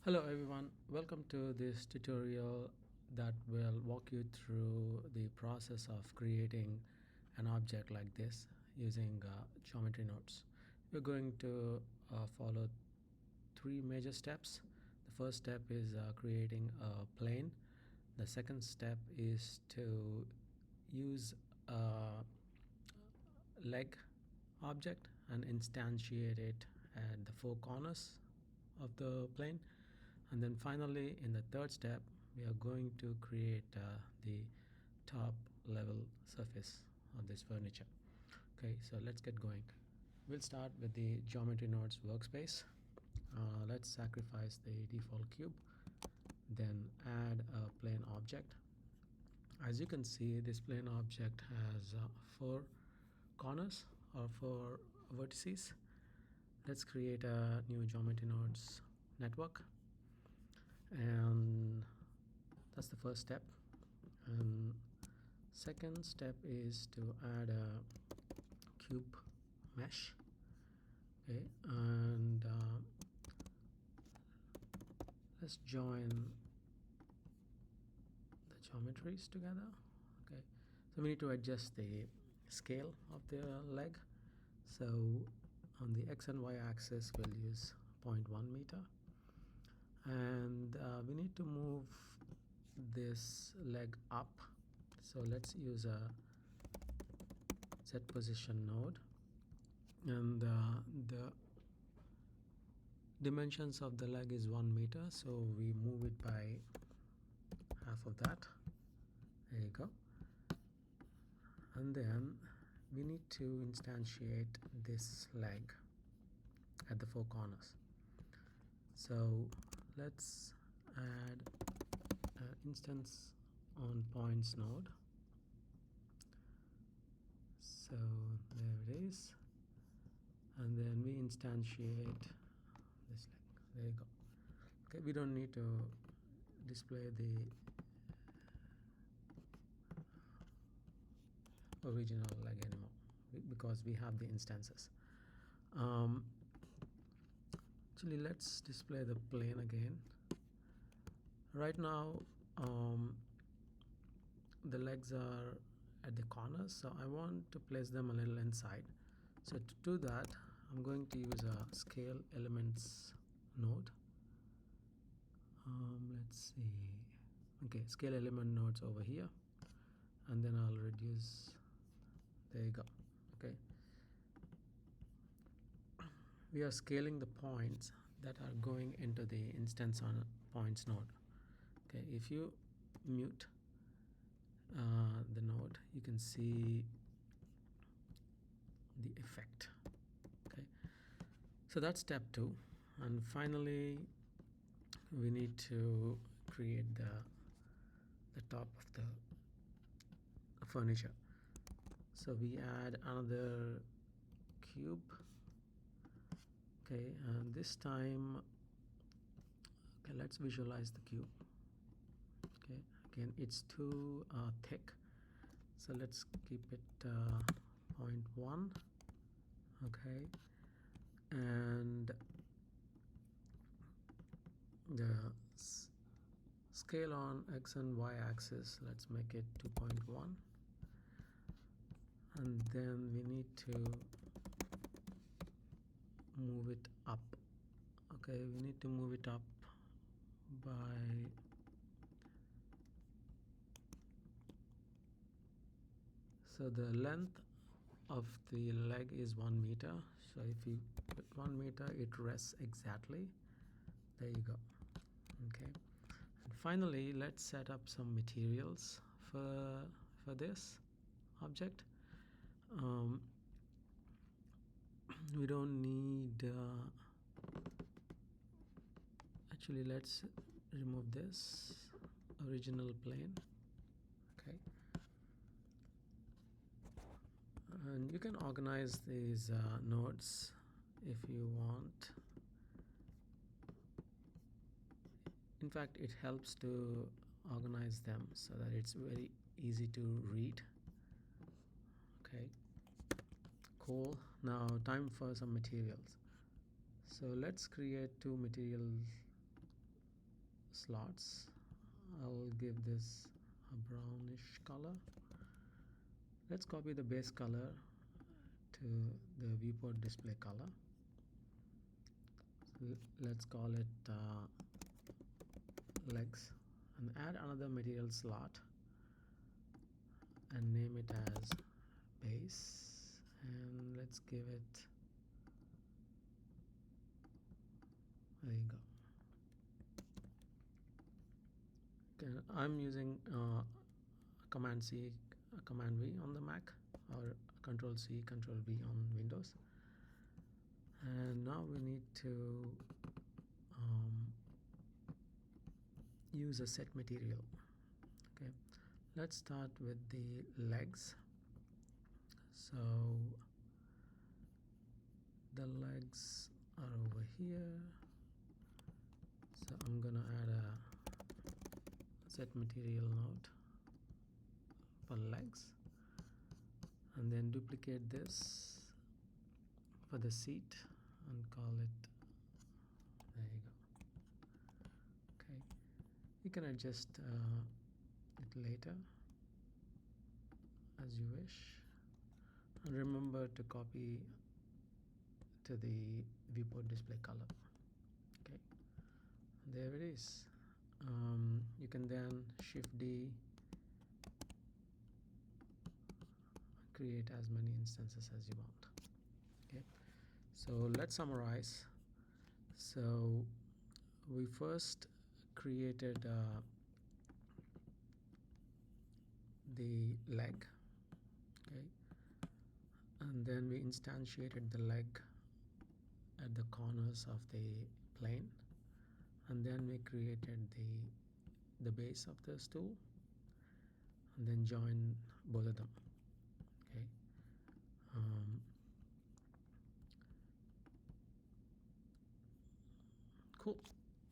Hello everyone, welcome to this tutorial that will walk you through the process of creating an object like this using geometry nodes. We're going to follow three major steps. The first step is creating a plane. The second step is to use a leg object and instantiate it at the four corners of the plane. And then finally, in the third step, we are going to create the top level surface of this furniture. Okay, so let's get going. We'll start with the geometry nodes workspace. Let's sacrifice the default cube, then add a plane object. As you can see, this plane object has four corners or four vertices. Let's create a new geometry nodes network, and that's the first step. And second step is to add a cube mesh. Okay, and let's join the geometries together. Okay, so we need to adjust the scale of the leg. So on the x and y axis we'll use 0.1 meter, and we need to move this leg up. So let's use a Z position node, and the dimensions of the leg is 1 meter, so we move it by half of that. There you go. And then we need to instantiate this leg at the four corners. So let's add an instance on points node. So there it is, and then we instantiate this leg. There you go. Okay, we don't need to display the original leg anymore because we have the instances. Actually, let's display the plane again. Right now the legs are at the corners, so I want to place them a little inside. So to do that, I'm going to use a scale elements node. Let's see. Okay, scale element nodes over here, and then I'll reduce. There you go. Okay, we are scaling the points that are going into the instance on points node. Okay, if you mute the node, you can see the effect. Okay, so that's step 2, and finally we need to create the top of the furniture. So we add another cube. Okay, and this time, okay, let's visualize the cube. Okay, again, it's too thick, so let's keep it 0.1. okay, and the scale on x and y axis, let's make it 2.1, and then we need to move it up. Okay, we need to move it up by so the length of the leg is 1 meter, so if you put 1 meter, it rests exactly. There you go. Okay, and finally let's set up some materials for this object. We don't need actually, let's remove this original plane. Okay, and you can organize these nodes if you want. In fact, it helps to organize them so that it's very easy to read. Okay, cool. Now time for some materials. So let's create two material slots. I'll give this a brownish color. Let's copy the base color to the viewport display color. So let's call it legs, and add another material slot and name it as base, and let's give it, there you go. Okay, I'm using Command C, Command V on the Mac, or Control C, Control V on Windows. And now we need to use a set material. Okay, let's start with the legs. So the legs are over here, so I'm gonna add a set material node for legs, and then duplicate this for the seat and call it, there you go. Okay, you can adjust it later as you wish, and remember to copy to the viewport display color. Okay, there it is. You can then Shift D, create as many instances as you want. Okay, so let's summarize. So we first created the leg, okay, and then we instantiated the leg at the corners of the plane, and then we created the base of the stool, and then join both of them. Okay, cool.